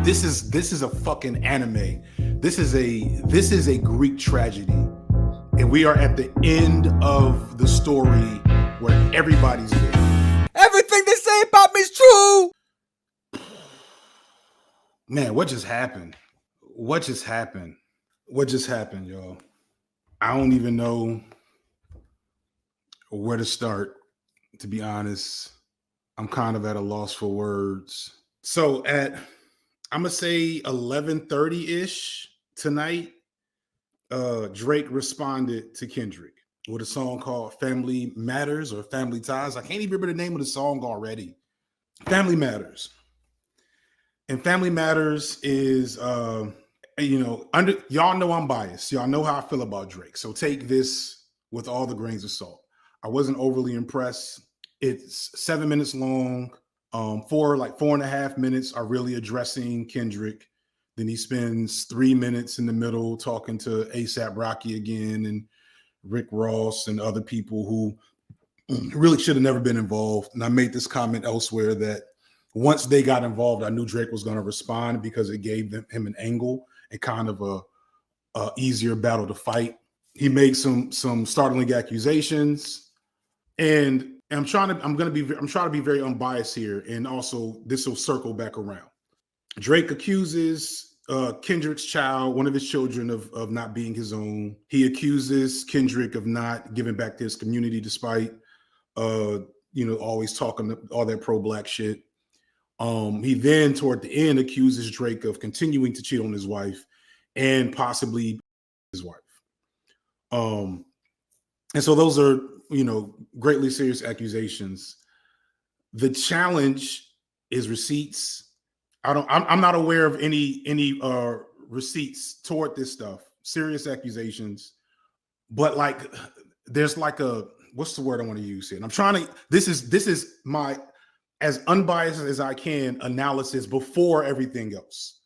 this is a fucking anime. This is a Greek tragedy, and we are at the end of the story where everybody's dead. Everything they say about me is true. Man, what just happened? What just happened? What just happened, y'all? I don't even know where to start, to be honest. I'm kind of at a loss for words. So at I'm gonna say 11:30-ish tonight, Drake responded to Kendrick with a song called Family Matters or Family Ties. I can't even remember the name of the song already. Family Matters. And Family Matters is y'all know I'm biased. Y'all know how I feel about Drake. So take this with all the grains of salt. I wasn't overly impressed. It's 7 minutes long. 4.5 minutes are really addressing Kendrick. Then he spends 3 minutes in the middle talking to ASAP Rocky again and Rick Ross and other people who really should have never been involved. And I made this comment elsewhere that once they got involved, I knew Drake was going to respond because it gave him an angle and kind of a easier battle to fight. He made some startling accusations, and I'm trying to be very unbiased here, and also this will circle back around. Drake accuses Kendrick's child, one of his children, of not being his own. He accuses Kendrick of not giving back to his community, despite always talking all that pro-black shit. He then, toward the end, accuses Drake of continuing to cheat on his wife and possibly his wife. And so those are, greatly serious accusations. The challenge is receipts. I'm not aware of any receipts toward this stuff. Serious accusations, but there's what's the word I want to use here? And I'm trying to. This is my as unbiased as I can analysis before everything else.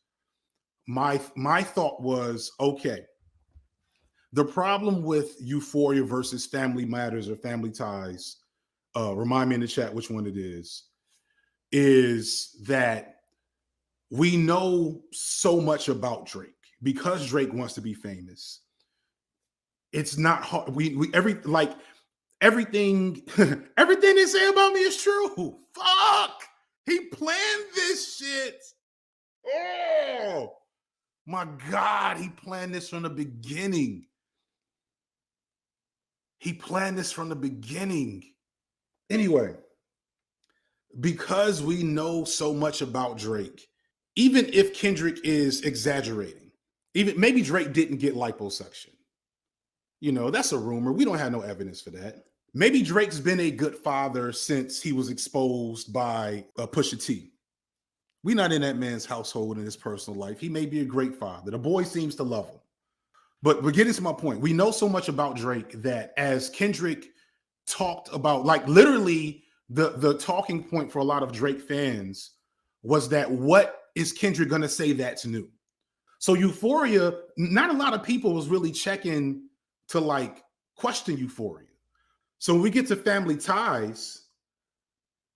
My thought was, okay, the problem with Euphoria versus Family Matters or Family Ties, remind me in the chat which one it is that we know so much about Drake because Drake wants to be famous. It's not hard. Everything they say about me is true. Fuck. He planned this shit. Oh my God. He planned this from the beginning. Anyway, because we know so much about Drake, even if Kendrick is exaggerating, even maybe Drake didn't get liposuction. That's a rumor. We don't have no evidence for that. Maybe Drake's been a good father since he was exposed by Pusha T. We're not in that man's household in his personal life. He may be a great father. The boy seems to love him. But we're getting to my point. We know so much about Drake that as Kendrick talked about, literally the talking point for a lot of Drake fans was that what is Kendrick going to say that's new? So Euphoria, not a lot of people was really checking to question Euphoria. So when we get to Family Ties,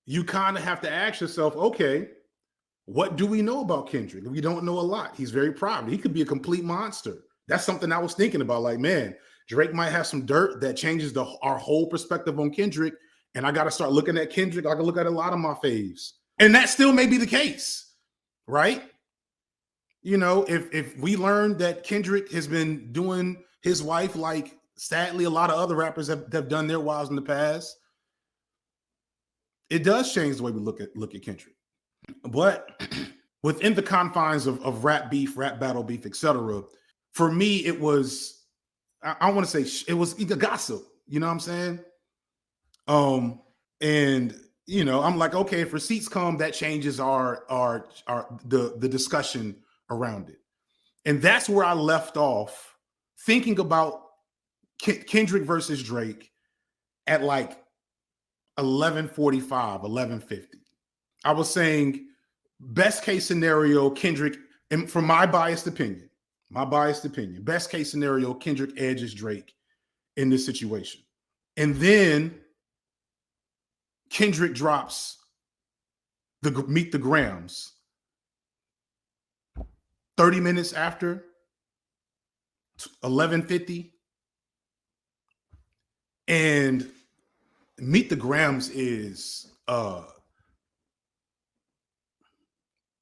you kind of have to ask yourself, okay, what do we know about Kendrick? We don't know a lot. He's very private. He could be a complete monster. That's something I was thinking about. Man, Drake might have some dirt that changes our whole perspective on Kendrick. And I got to start looking at Kendrick. I can look at a lot of my faves. And that still may be the case, right? If we learn that Kendrick has been doing his wife sadly a lot of other rappers have done their wives in the past, it does change the way we look at Kendrick. But within the confines of rap beef, rap battle beef, etc., for me, it was, I want to say it was gossip. You know what I'm saying? And I'm like, okay, if receipts come, that changes the discussion around it. And that's where I left off thinking about Kendrick versus Drake at 11:45, 11:50. I was saying best case scenario, Kendrick, and from my biased opinion, best case scenario, Kendrick edges Drake in this situation. And then Kendrick drops the Meet the Grams 30 minutes after 11:50, and Meet the Grams is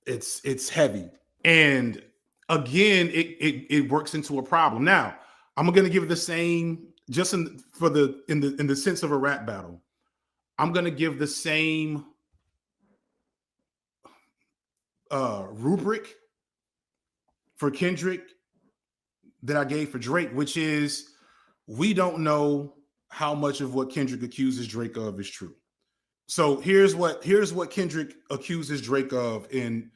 it's heavy. And again, it works into a problem. Now, I'm gonna give it the same, just in the sense of a rap battle. I'm gonna give the same rubric for Kendrick that I gave for Drake, which is we don't know how much of what Kendrick accuses Drake of is true. So here's what Kendrick accuses Drake of in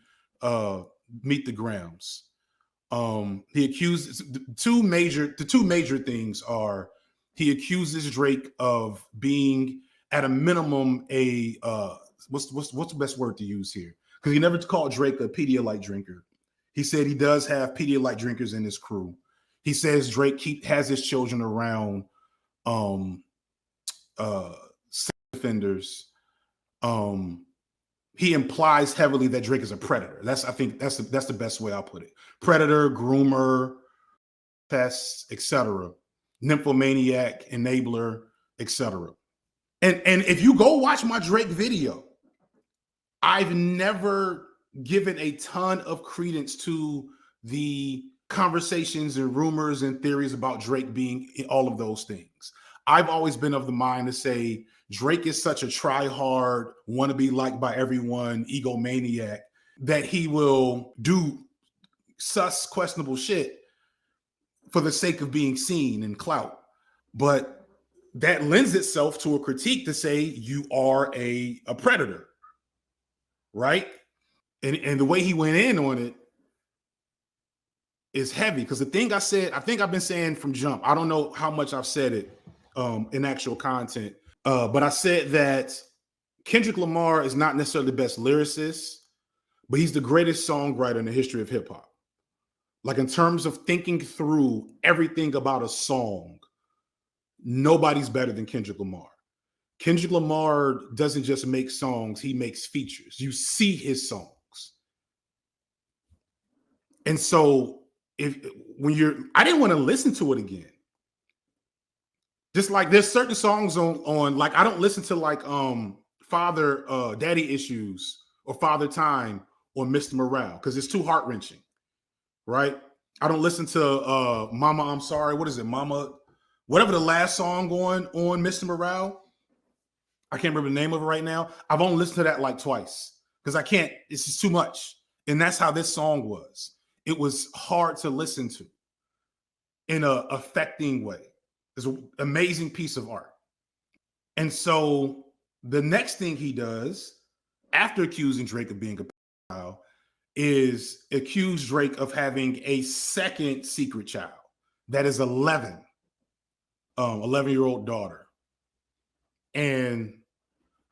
Meet the Grams. He accuses the two major things are he accuses Drake of being at a minimum a what's the best word to use here? Because he never called Drake a Pedialyte drinker. He said he does have Pedialyte drinkers in his crew. He says Drake has his children around sex offenders. He implies heavily that Drake is a predator. I think that's the best way I'll put it. Predator, groomer, pest, etc. Nymphomaniac, enabler, etc. And if you go watch my Drake video, I've never given a ton of credence to the conversations and rumors and theories about Drake being all of those things. I've always been of the mind to say Drake is such a try-hard, want to be liked by everyone, egomaniac, that he will do sus, questionable shit for the sake of being seen and clout. But that lends itself to a critique to say you are a predator, right? And the way he went in on it is heavy, because the thing I said, I think I've been saying from jump, I don't know how much I've said it in actual content, but I said that Kendrick Lamar is not necessarily the best lyricist, but he's the greatest songwriter in the history of hip hop. Like, in terms of thinking through everything about a song, nobody's better than Kendrick Lamar. Kendrick Lamar doesn't just make songs, he makes features. You see his songs. And so I didn't want to listen to it again. Just like there's certain songs on like, I don't listen to like Daddy Issues or Father Time or Mr. Morale because it's too heart-wrenching, right? I don't listen to Mama I'm Sorry. What is it? Mama, whatever the last song on Mr. Morale. I can't remember the name of it right now. I've only listened to that like twice because I can't, it's just too much. And that's how this song was. It was hard to listen to in a affecting way. It's an amazing piece of art. And so the next thing he does after accusing Drake of being a pedophile is accuse Drake of having a second secret child that is 11-year-old daughter. And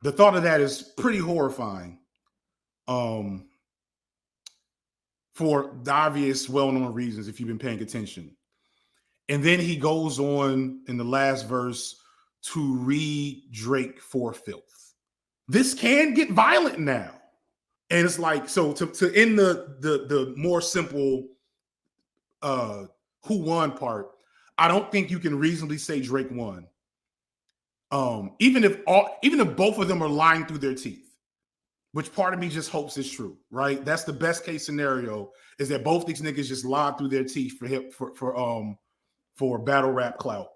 the thought of that is pretty horrifying for the obvious, well-known reasons if you've been paying attention. And then he goes on in the last verse to read Drake for filth. This can get violent now. And it's like, so to end the more simple who won part, I don't think you can reasonably say Drake won. Even if both of them are lying through their teeth, which part of me just hopes is true, right? That's the best case scenario, is that both these niggas just lied through their teeth for battle rap clout,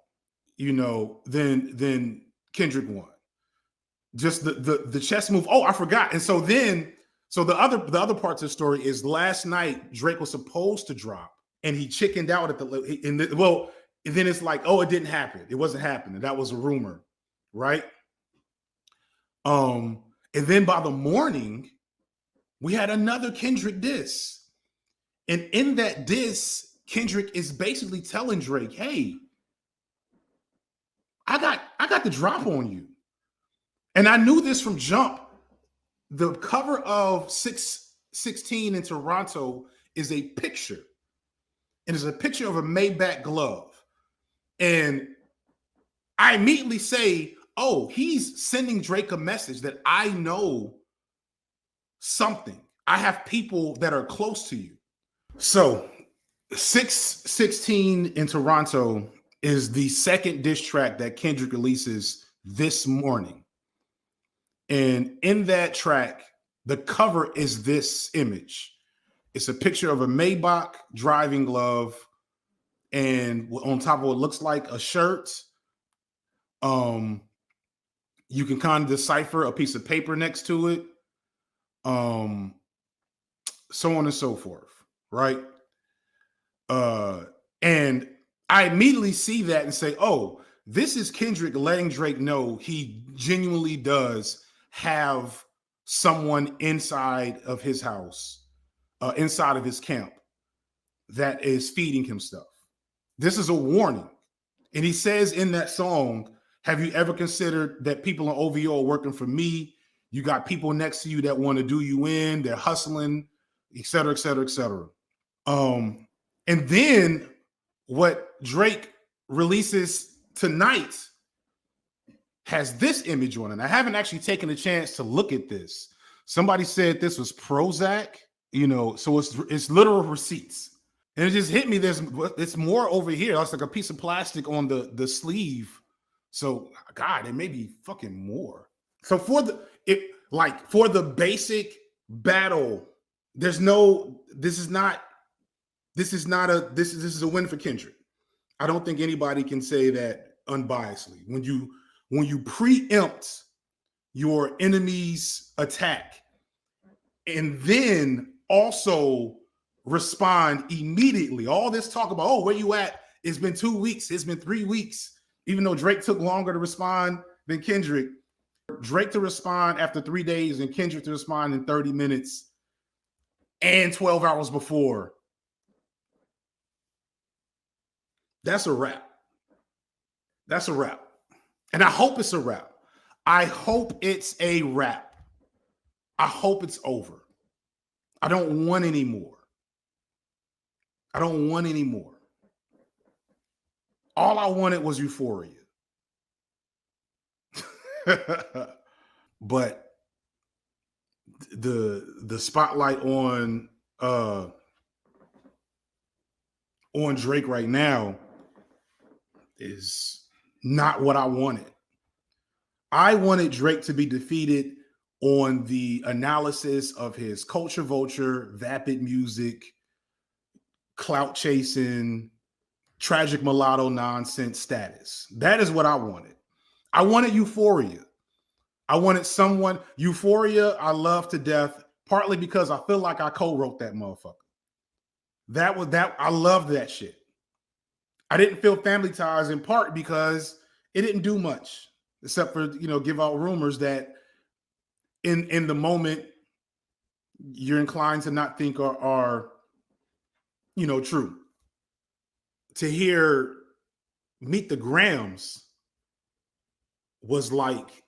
then Kendrick won. Just the chess move. Oh, I forgot. And so the other parts of the story is last night Drake was supposed to drop and he chickened out and then it's like, oh, it didn't happen. It wasn't happening. That was a rumor, right? And then by the morning, we had another Kendrick diss. And in that diss, Kendrick is basically telling Drake, hey, I got the drop on you. And I knew this from jump. The cover of 616 in Toronto is a picture. And it's a picture of a Maybach glove. And I immediately say, oh, he's sending Drake a message that I know something. I have people that are close to you. So 616 in Toronto is the second diss track that Kendrick releases this morning. And in that track, the cover is this image. It's a picture of a Maybach driving glove, and on top of what looks like a shirt, you can kind of decipher a piece of paper next to it, so on and so forth, right? And I immediately see that and say, oh, this is Kendrick letting Drake know he genuinely does have someone inside of his house, inside of his camp, that is feeding him stuff. This is a warning. And he says in that song, have you ever considered that people in OVO are working for me? You got people next to you that want to do you in, they're hustling, et cetera, et cetera, et cetera. And then what Drake releases tonight has this image on it. I haven't actually taken a chance to look at this. Somebody said this was Prozac, so it's literal receipts. And it just hit me. It's more over here. It's like a piece of plastic on the sleeve. So God, it may be fucking more. So for the basic battle, this is a win for Kendrick. I don't think anybody can say that unbiasedly. When you preempt your enemy's attack and then also respond immediately. All this talk about, oh, where you at? It's been 2 weeks. It's been 3 weeks. Even though Drake took longer to respond than Kendrick, Drake to respond after 3 days and Kendrick to respond in 30 minutes and 12 hours before. That's a wrap. That's a wrap. And I hope it's a wrap. I hope it's a wrap. I hope it's over. I don't want any more. I don't want any more. All I wanted was Euphoria. But the spotlight on Drake right now is not what I wanted. I wanted Drake to be defeated on the analysis of his culture vulture, vapid music, clout chasing, tragic mulatto nonsense status. That is what I wanted. I wanted Euphoria. I wanted Euphoria I love to death, partly because I feel like I co-wrote that motherfucker. I loved that shit. I didn't feel Family Ties in part because it didn't do much, except for, give out rumors that in the moment you're inclined to not think are true. To hear Meet the Grams was like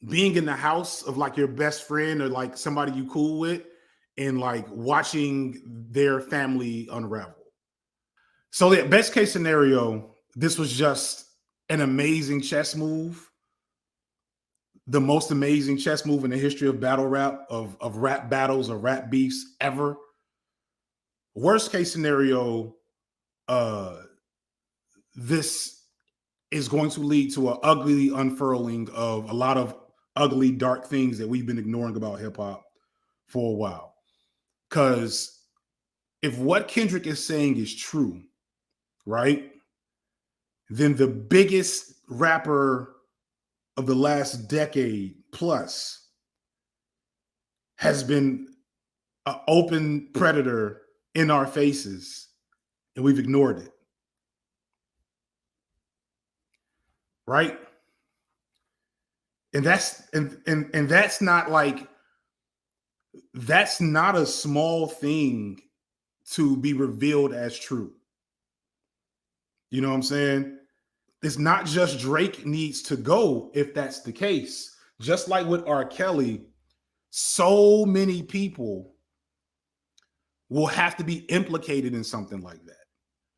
being in the house of like your best friend or like somebody you cool with and like watching their family unravel. So the best case scenario, this was just an amazing chess move. The most amazing chess move in the history of battle rap, of rap battles or rap beefs ever. Worst case scenario, this is going to lead to an ugly unfurling of a lot of ugly, dark things that we've been ignoring about hip hop for a while. Because if what Kendrick is saying is true, right, then the biggest rapper of the last decade plus has been an open predator in our faces, and we've ignored it. Right? And that's not like, that's not a small thing to be revealed as true. You know what I'm saying? It's not just Drake needs to go if that's the case. Just like with R. Kelly, so many people will have to be implicated in something like that.